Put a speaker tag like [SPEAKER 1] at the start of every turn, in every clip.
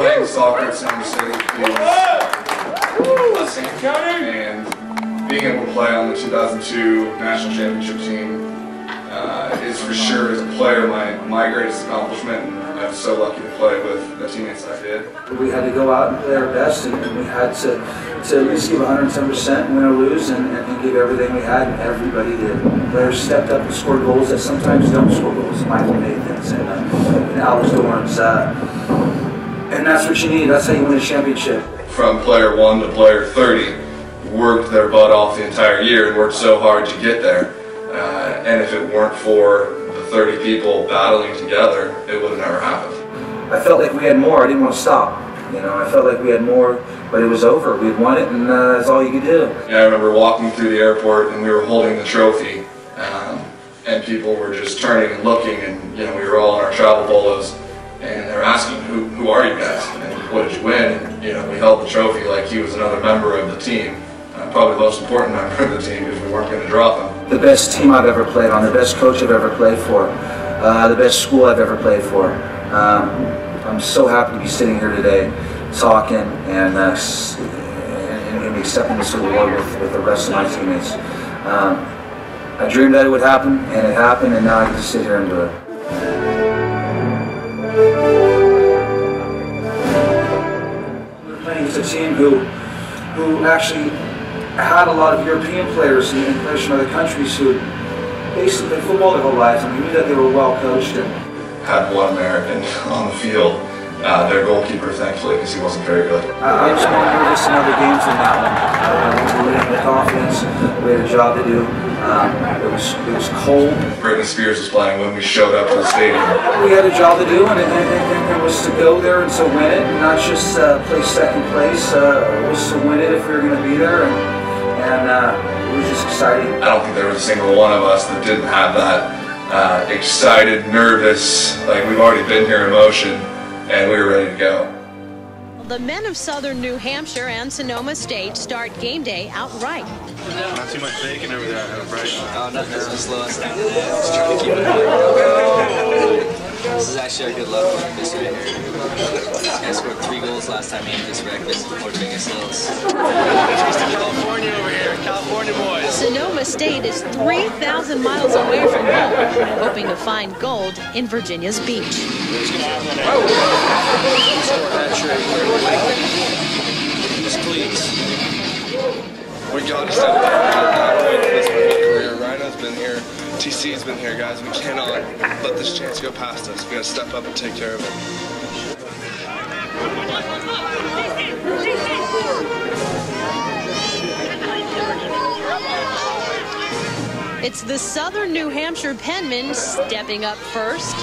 [SPEAKER 1] Playing soccer at Sonoma State is a blessing, and being able to play on the 2002 national championship team is for sure, as a player, my greatest accomplishment, and I'm so lucky to play with the teammates that I did.
[SPEAKER 2] We had to go out and play our best, and we had to at least give 110%, win or lose, and give everything we had, and everybody did. Players stepped up and scored goals that sometimes don't score goals. Michael Nathans and Alex Dorns, and that's what you need. That's how you win a championship.
[SPEAKER 1] From player 1 to player 30, worked their butt off the entire year and worked so hard to get there. And if it weren't for the 30 people battling together, it would have never happened.
[SPEAKER 2] I felt like we had more. I didn't want to stop. You know, I felt like we had more, but it was over. We had won it, and that's all you could do.
[SPEAKER 1] Yeah, I remember walking through the airport, and we were holding the trophy, and people were just turning and looking, and we were all in our travel polos, and they were asking, "Who are you guys? And what did you win?" And we held the trophy like he was another member of the team, probably the most important member of the team, because we weren't going to drop him.
[SPEAKER 2] The best team I've ever played on, the best coach I've ever played for, the best school I've ever played for. I'm so happy to be sitting here today talking and accepting this award with the rest of my teammates. I dreamed that it would happen, and it happened, and now I can just sit here and do it. We're playing with a team who actually had a lot of European players and players from other countries who basically played football their whole lives, and we knew that they were well coached. And
[SPEAKER 1] had one American on the field, their goalkeeper, thankfully, because he wasn't very good.
[SPEAKER 2] I was more nervous in other games than that one. We were in with confidence. We had a job to do. It was cold.
[SPEAKER 1] Britney Spears was playing when we showed up to the stadium.
[SPEAKER 2] We had a job to do, and it was to go there and to win it, and not just play second place. It was to win it if we were going to be there, and it was just exciting.
[SPEAKER 1] I don't think there was a single one of us that didn't have that excited, nervous, like we've already been here emotion, and we were ready to go.
[SPEAKER 3] The men of Southern New Hampshire and Sonoma State start game day outright.
[SPEAKER 4] Not too much bacon over there, right?
[SPEAKER 5] Oh, nothing. It's just slow us down. Just trying to keep it going. This is actually our good luck this right here. This guy scored 3 goals last time he just wrecked this before Big Hills.
[SPEAKER 4] California over here, California boys.
[SPEAKER 3] Sonoma State is 3,000 miles away from home, hoping to find gold in Virginia's beach.
[SPEAKER 4] We gotta step up. This is my career. Rhino's been here. TC's been here, guys. We cannot let this chance go past us. We gotta step up and take care of it.
[SPEAKER 3] It's the Southern New Hampshire penmen stepping up first.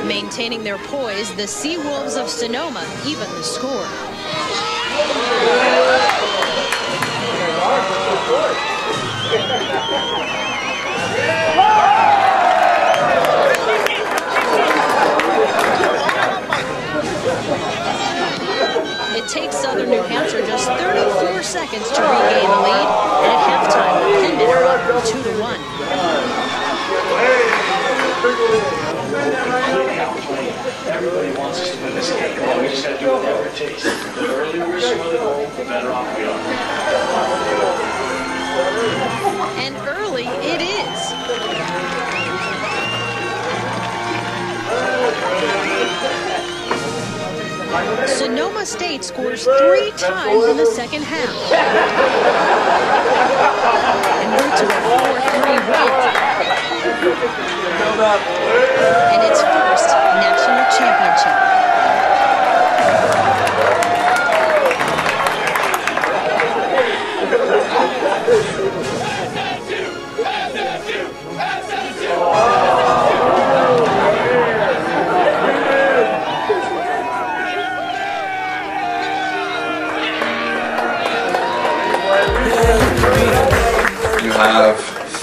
[SPEAKER 3] Maintaining their poise, the Seawolves of Sonoma even the score. It takes Southern New Hampshire just 34 seconds to regain the lead, and at halftime, the penmen are up 2-1.
[SPEAKER 6] Everybody wants us to win this game. We just got to do whatever it takes. The earlier we score the goal, the better off we are.
[SPEAKER 3] And early it is. Sonoma State scores 3 times in the second half. And moves to a 4-3 win. And its first national championship.
[SPEAKER 1] You have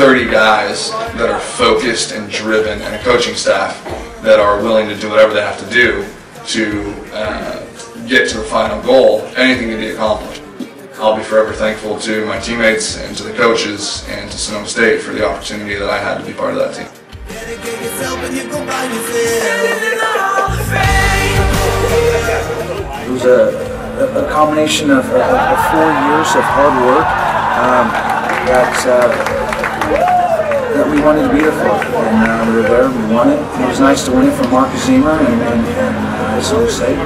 [SPEAKER 1] 30 guys that are focused and driven, and a coaching staff that are willing to do whatever they have to do to get to the final goal, anything can be accomplished. I'll be forever thankful to my teammates and to the coaches and to Sonoma State for the opportunity that I had to be part of that team.
[SPEAKER 2] It was a combination of 4 years of hard work that we wanted to be there for, and we were there, we won it. It was nice to win it from Ziemer and Sonoma State.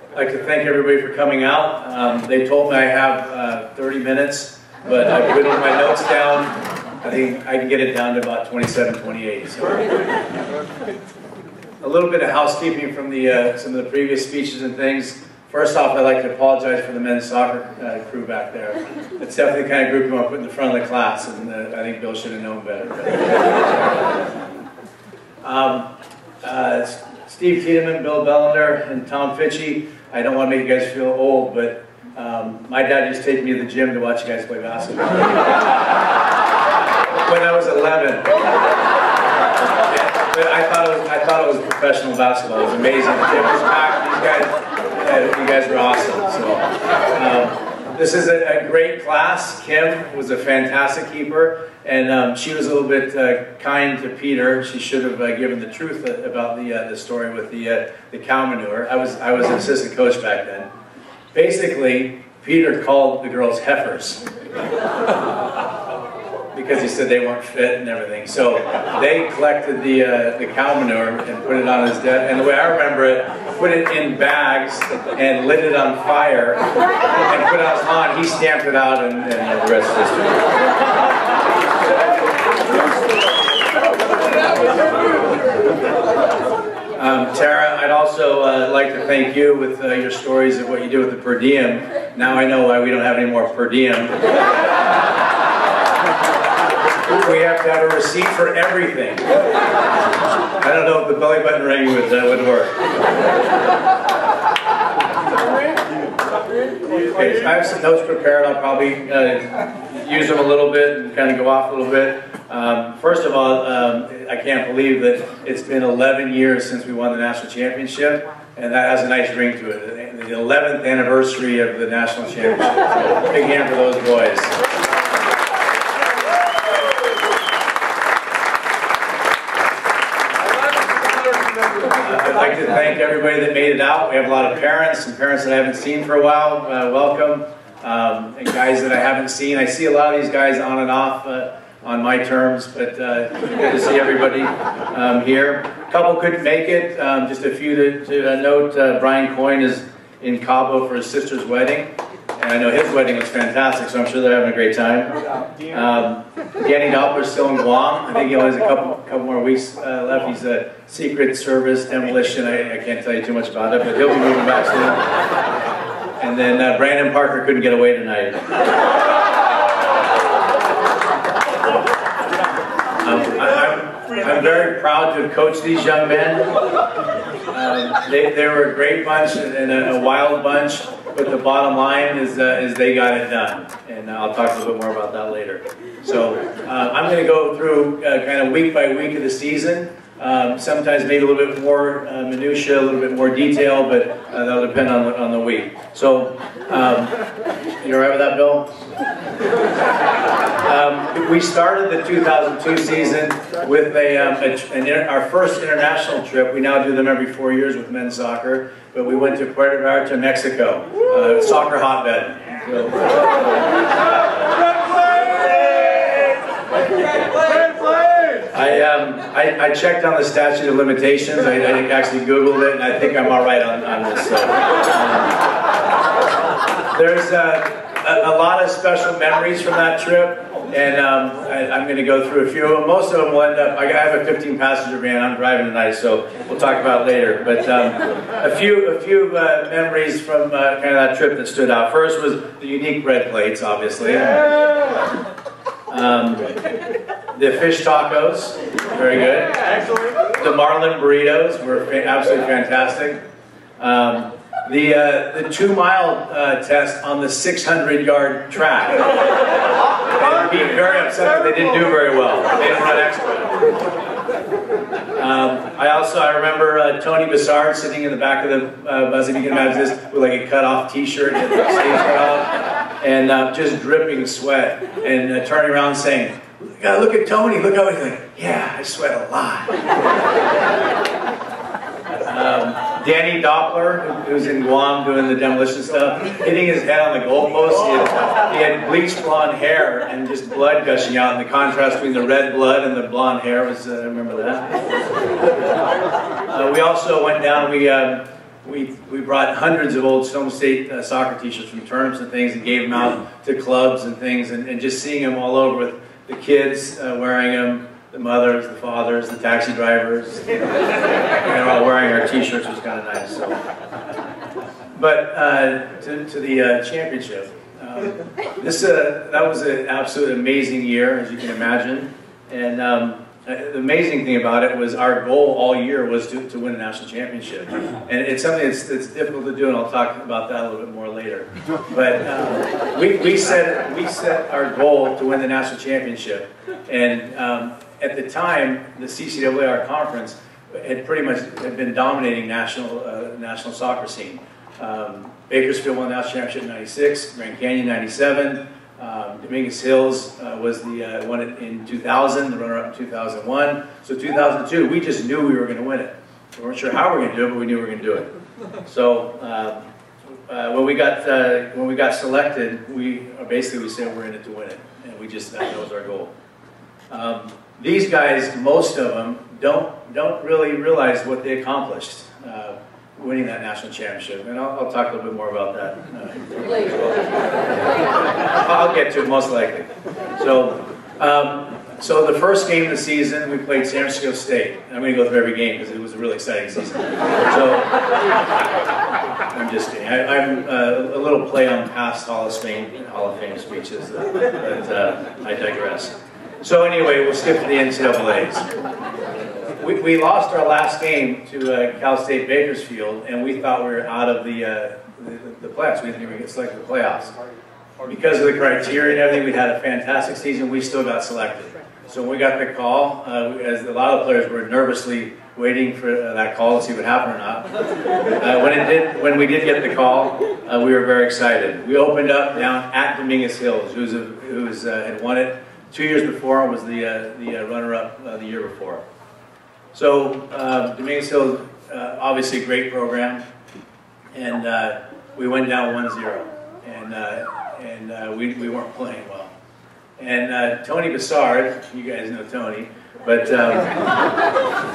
[SPEAKER 7] I'd like to thank everybody for coming out. They told me I have 30 minutes, but I whittled my notes down. I think I can get it down to about 27, 28. So. A little bit of housekeeping from some of the previous speeches and things. First off, I'd like to apologize for the men's soccer crew back there. It's definitely the kind of group you want to put in the front of the class, and I think Bill should have known better. Steve Tiedemann, Bill Bellender, and Tom Fitchie. I don't want to make you guys feel old, but my dad used to take me to the gym to watch you guys play basketball. When I was 11. But I thought it was professional basketball. It was amazing. The gym was packed. You guys were awesome. So, this is a great class. Kim was a fantastic keeper, and she was a little bit kind to Peter. She should have given the truth about the story with the cow manure. I was an assistant coach back then. Basically, Peter called the girls heifers because he said they weren't fit and everything. So they collected the cow manure and put it on his desk. And the way I remember it, put it in bags and lit it on fire and put it on his lawn. He stamped it out, and the rest is history. Tara, I'd also like to thank you with your stories of what you do with the per diem. Now I know why we don't have any more per diem. We have to have a receipt for everything. I don't know if the belly button ring would work. Okay, I have some notes prepared. I'll probably use them a little bit and kind of go off a little bit. First of all, I can't believe that it's been 11 years since we won the national championship, and that has a nice ring to it. The 11th anniversary of the national championship. So, big hand for those boys. I'd like to thank everybody that made it out. We have a lot of parents and parents that I haven't seen for a while. Welcome. And guys that I haven't seen. I see a lot of these guys on and off on my terms, but good to see everybody here. A couple couldn't make it. Just a few to note. Brian Coyne is in Cabo for his sister's wedding. And I know his wedding was fantastic, so I'm sure they're having a great time. Danny Doppler's still in Guam. I think he only has a couple more weeks left. He's a Secret Service demolition. I can't tell you too much about it, but he'll be moving back soon. And then Brandon Parker couldn't get away tonight. I'm very proud to have coached these young men. They were a great bunch and a wild bunch. But the bottom line is they got it done, and I'll talk a little bit more about that later. So I'm going to go through kind of week by week of the season. Sometimes maybe a little bit more minutia, a little bit more detail, but that'll depend on the week. So you all right with that, Bill? We started the 2002 season with our first international trip. We now do them every 4 years with men's soccer. But we went to Puerto Vallarta, Mexico, soccer hotbed. So, I checked on the statute of limitations. I actually Googled it, and I think I'm all right on this. So, there's a lot of special memories from that trip. And I'm going to go through a few of them. Most of them will end up, I have a 15-passenger van. I'm driving tonight, so we'll talk about it later. But a few memories from kind of that trip that stood out. First was the unique bread plates, obviously. The fish tacos, very good. The marlin burritos were absolutely fantastic. The 2-mile test on the 600-yard track. They'd be very upset that they didn't do very well. They didn't run extra. I remember Tony Bassard sitting in the back of the bus, if you can imagine this, with like a cut-off T-shirt and the sleeves cut off, and just dripping sweat, and turning around saying, "You gotta look at Tony, look how he's like, yeah, I sweat a lot." Danny Doppler, who's in Guam doing the demolition stuff, hitting his head on the goalpost. He had bleached blonde hair and just blood gushing out, and the contrast between the red blood and the blonde hair was, I remember that. We also went down, we brought hundreds of old Sonoma State soccer t-shirts from tournaments and things and gave them out to clubs and things, and just seeing them all over with the kids wearing them, the mothers, the fathers, the taxi drivers, they're all wearing our t-shirts, was kind of nice. So. But to the championship, that was an absolute amazing year, as you can imagine. And the amazing thing about it was our goal all year was to win a national championship. And it's something that's difficult to do, and I'll talk about that a little bit more later. But we set our goal to win the national championship. And at the time, the CCAA conference had pretty much been dominating national soccer scene. Bakersfield won the national championship in '96, Grand Canyon '97. Dominguez Hills was the won it in 2000, the runner-up in 2001. So 2002, we just knew we were going to win it. We weren't sure how we were going to do it, but we knew we were going to do it. So when we got selected, we said we're in it to win it, and that was our goal. These guys, most of them, don't really realize what they accomplished winning that national championship, and I'll talk a little bit more about that later. I'll get to it most likely. So the first game of the season, we played San Francisco State. I'm going to go through every game because it was a really exciting season. So I'm just kidding. I'm a little play on past Hall of Fame speeches, but I digress. So anyway, we'll skip to the NCAAs. We lost our last game to Cal State Bakersfield, and we thought we were out of the playoffs. We didn't even get selected for the playoffs. Because of the criteria and everything, we had a fantastic season. We still got selected. So when we got the call, as a lot of players were nervously waiting for that call to see what happened or not. When we did get the call, we were very excited. We opened up down at Dominguez Hills, who had won it 2 years before, and was the runner-up the year before. So Dominguez Hills, obviously a great program, and we went down 1-0, and we weren't playing well. And Tony Bassard, you guys know Tony, but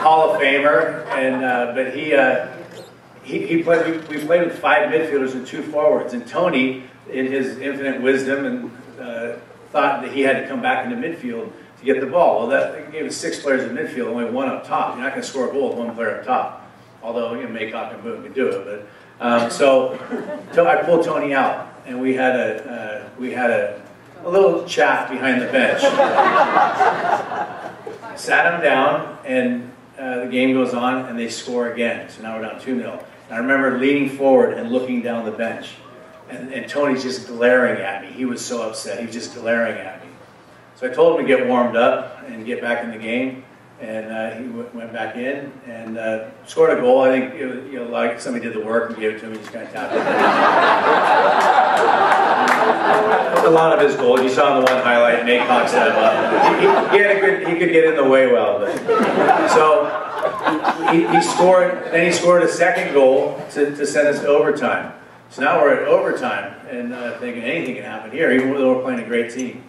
[SPEAKER 7] Hall of Famer, and but we played with 5 midfielders and 2 forwards, and Tony, in his infinite wisdom, and thought that he had to come back into midfield to get the ball. Well, that gave us 6 players in midfield, only 1 up top. You're not going to score a goal with 1 player up top, although Maycock and Boone could do it. But so I pulled Tony out, and we had a little chat behind the bench. Sat him down, and the game goes on, and they score again. So now we're down 2-0. And I remember leaning forward and looking down the bench, and Tony's just glaring at me. He was so upset. He was just glaring at me. So I told him to get warmed up and get back in the game, and he went back in and scored a goal. I think like somebody did the work and gave it to him. He just kind of tapped it. A lot of his goals. You saw in the one highlight, Maycock set him up. He could get in the way well. But. So he scored. Then he scored a second goal to send us to overtime. So now we're at overtime, and thinking anything can happen here, even though we're playing a great team.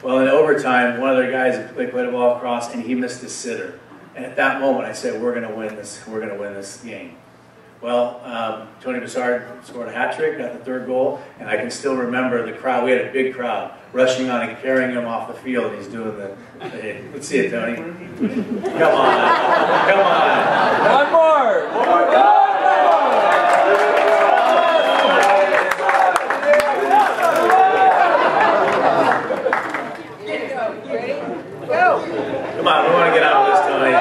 [SPEAKER 7] Well, in overtime, one of their guys played a ball across, and he missed his sitter. And at that moment, I said, "We're going to win this. We're going to win this game." Well, Tony Bessard scored a hat trick, got the third goal, and I can still remember the crowd. We had a big crowd rushing on and carrying him off the field. He's doing the let's see it, Tony. Come on, come on.
[SPEAKER 8] One more.
[SPEAKER 7] Come on, we want to get out of this, Tony.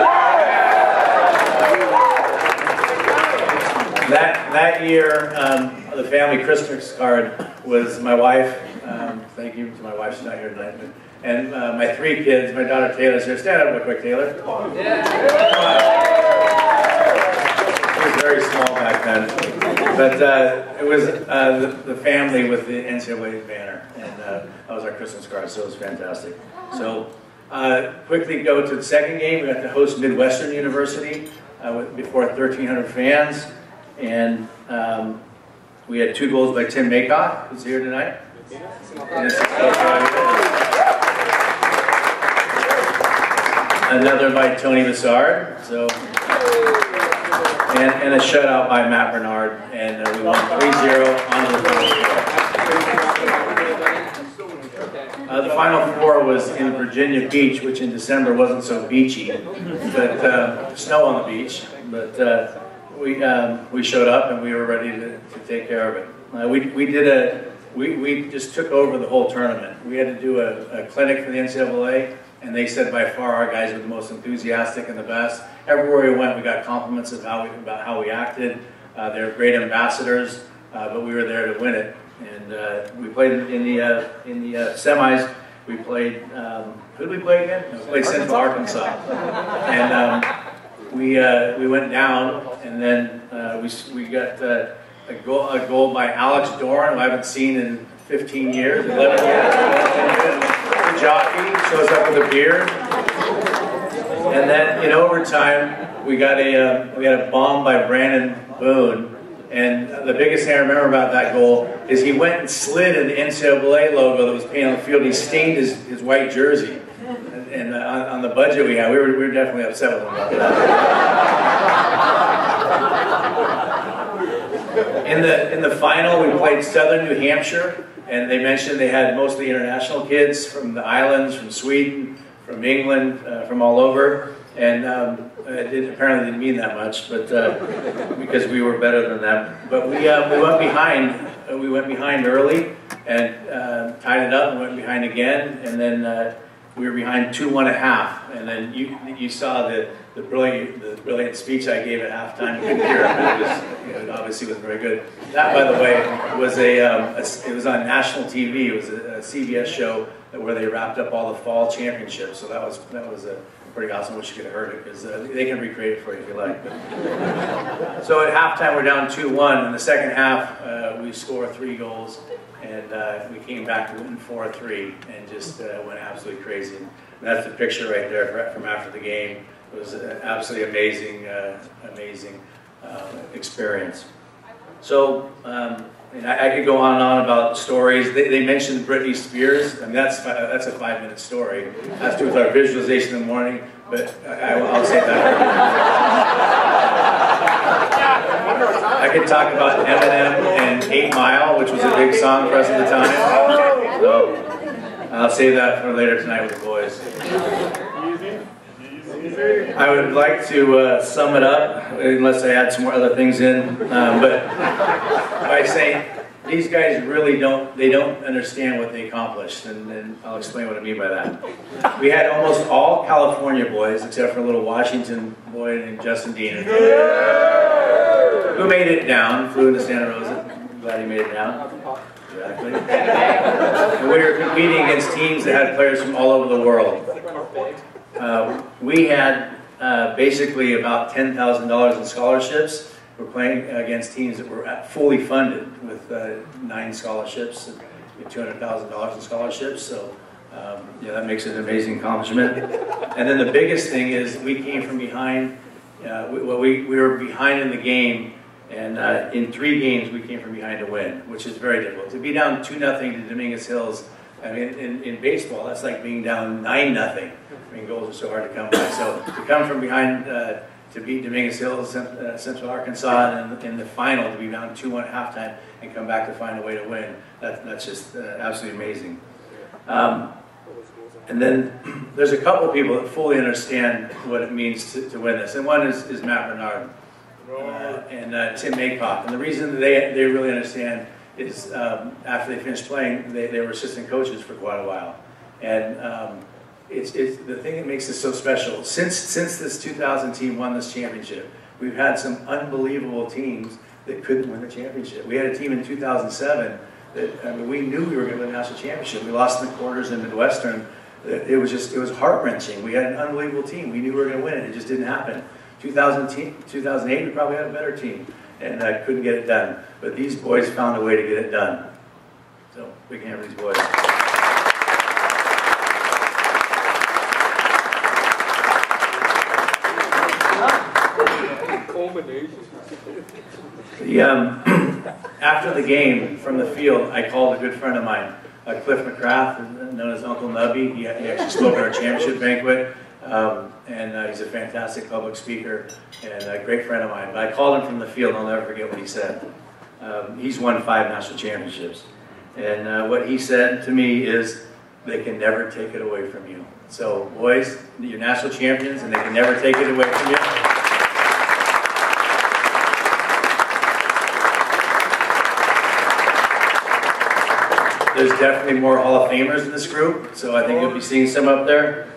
[SPEAKER 7] That year, the family Christmas card was my wife. Thank you to my wife, she's not here tonight. And my 3 kids, my daughter Taylor's here. Stand up real quick, Taylor. Come on. It was very small back then. But it was the family with the NCAA banner. And that was our Christmas card, so it was fantastic. So quickly go to the second game. We got to host Midwestern University before 1,300 fans. And we had 2 goals by Tim Maycock, who's here tonight. Another by Tony Bessard. So, and a shutout by Matt Bernard. And we won 3-0 on the final four. The final four was in Virginia Beach, which in December wasn't so beachy, but snow on the beach. But we showed up and we were ready to take care of it. We just took over the whole tournament. We had to do a clinic for the NCAA, and they said by far our guys were the most enthusiastic and the best. Everywhere we went, we got compliments about how we acted. They're great ambassadors, but we were there to win it. And we played in the semis. We played. Who did we play again? We played Central Arkansas, and we went down, and then we got a goal by Alex Doran, who I haven't seen in 15 years, 11 years. The jockey shows up with a beard, and then in overtime we got a bomb by Brandon Boone. And the biggest thing I remember about that goal is he went and slid an NCAA logo that was painted on the field. He stained his white jersey. And on the budget we had, we were definitely upset with him about that. In the final, we played Southern New Hampshire, and they mentioned they had mostly international kids from the islands, from Sweden, from England, from all over. And it apparently didn't mean that much, but because we were better than them. But we went behind. We went behind early and tied it up, and went behind again, and then we were behind 2-1 at half. And then you saw the brilliant speech I gave at halftime. You couldn't hear it, but it obviously was very good. That, by the way, was it was on national TV. It was a CBS show where they wrapped up all the fall championships. So that was pretty awesome. I wish you could have heard it, because they can recreate it for you if you like. So at halftime we're down 2-1. In the second half we scored 3 goals, and we came back to win 4-3 and just went absolutely crazy. And that's the picture right there from after the game. It was an absolutely amazing experience. So and I could go on and on about stories. They mentioned Britney Spears. I mean, that's a 5-minute story. It has to do with our visualization in the morning, but I'll say that. I could talk about Eminem and 8 Mile, which was a big song for us at the time. So I'll save that for later tonight with the boys. I would like to sum it up, unless I add some more other things in, but by saying these guys really don't understand what they accomplished, and I'll explain what I mean by that. We had almost all California boys, except for a little Washington boy named Justin Diener, who made it down, flew into Santa Rosa. I'm glad he made it down. Exactly. And we were competing against teams that had players from all over the world. We had basically about $10,000 in scholarships. We're playing against teams that were fully funded with 9 scholarships and $200,000 in scholarships. So yeah, that makes it an amazing accomplishment. And then the biggest thing is we came from behind. We were behind in the game, and in 3 games we came from behind to win, which is very difficult. To be down 2-0 to Dominguez Hills, I mean, in baseball, that's like being down 9-0. I mean, goals are so hard to come by. So to come from behind to beat Dominguez Hills, Central Arkansas, and in the final to be down 2-1 at halftime and come back to find a way to win. That's just absolutely amazing. And then there's a couple of people that fully understand what it means to win this. And one is Matt Bernard and Tim Maycock. And the reason they really understand is after they finished playing, they were assistant coaches for quite a while. And it's the thing that makes this so special. Since this 2000 team won this championship, we've had some unbelievable teams that couldn't win the championship. We had a team in 2007 that we knew we were going to win the national championship. We lost in the quarters in Midwestern. It was heart-wrenching. We had an unbelievable team. We knew we were going to win it. It just didn't happen. 2008, we probably had a better team and couldn't get it done. But these boys found a way to get it done. So big hand for these boys. After the game, from the field, I called a good friend of mine, Cliff McCrath, known as Uncle Nubby. He actually spoke at our championship banquet, and he's a fantastic public speaker and a great friend of mine. But I called him from the field, and I'll never forget what he said. He's won 5 national championships, and what he said to me is, they can never take it away from you. So, boys, you're national champions, and they can never take it away from you. There's definitely more Hall of Famers in this group, so I think you'll be seeing some up there.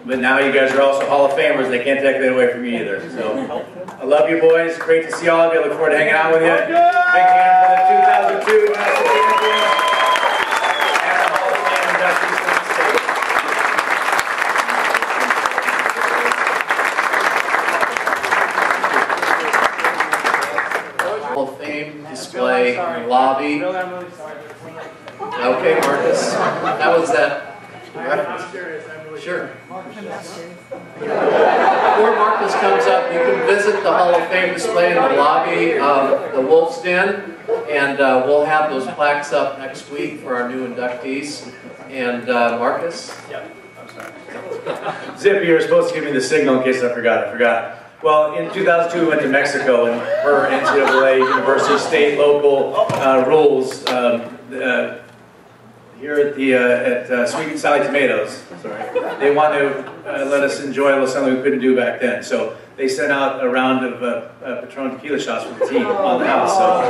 [SPEAKER 7] But now you guys are also Hall of Famers. They can't take that away from you either. So I love you boys. Great to see all of you. I look forward to hanging out with you. Big hand for the 2002 National Champions and the Hall of Fame inductees from the state.
[SPEAKER 8] Hall of Fame display in the lobby. Okay, Marcus. How was that? Sure. Before Marcus comes up, you can visit the Hall of Fame display in the lobby of the Wolf's Den, and we'll have those plaques up next week for our new inductees. And Marcus?
[SPEAKER 7] Yeah, I'm sorry. Zip, you were supposed to give me the signal in case I forgot. Well, in 2002 we went to Mexico, and per NCAA, university, state, local rules, here at Sweet and Sally Tomatoes, they want to let us enjoy a little something we couldn't do back then. So they sent out a round of Patron tequila shots for the team on the house. So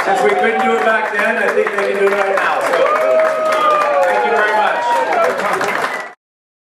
[SPEAKER 7] since we couldn't do it back then, I think they can do it right now. So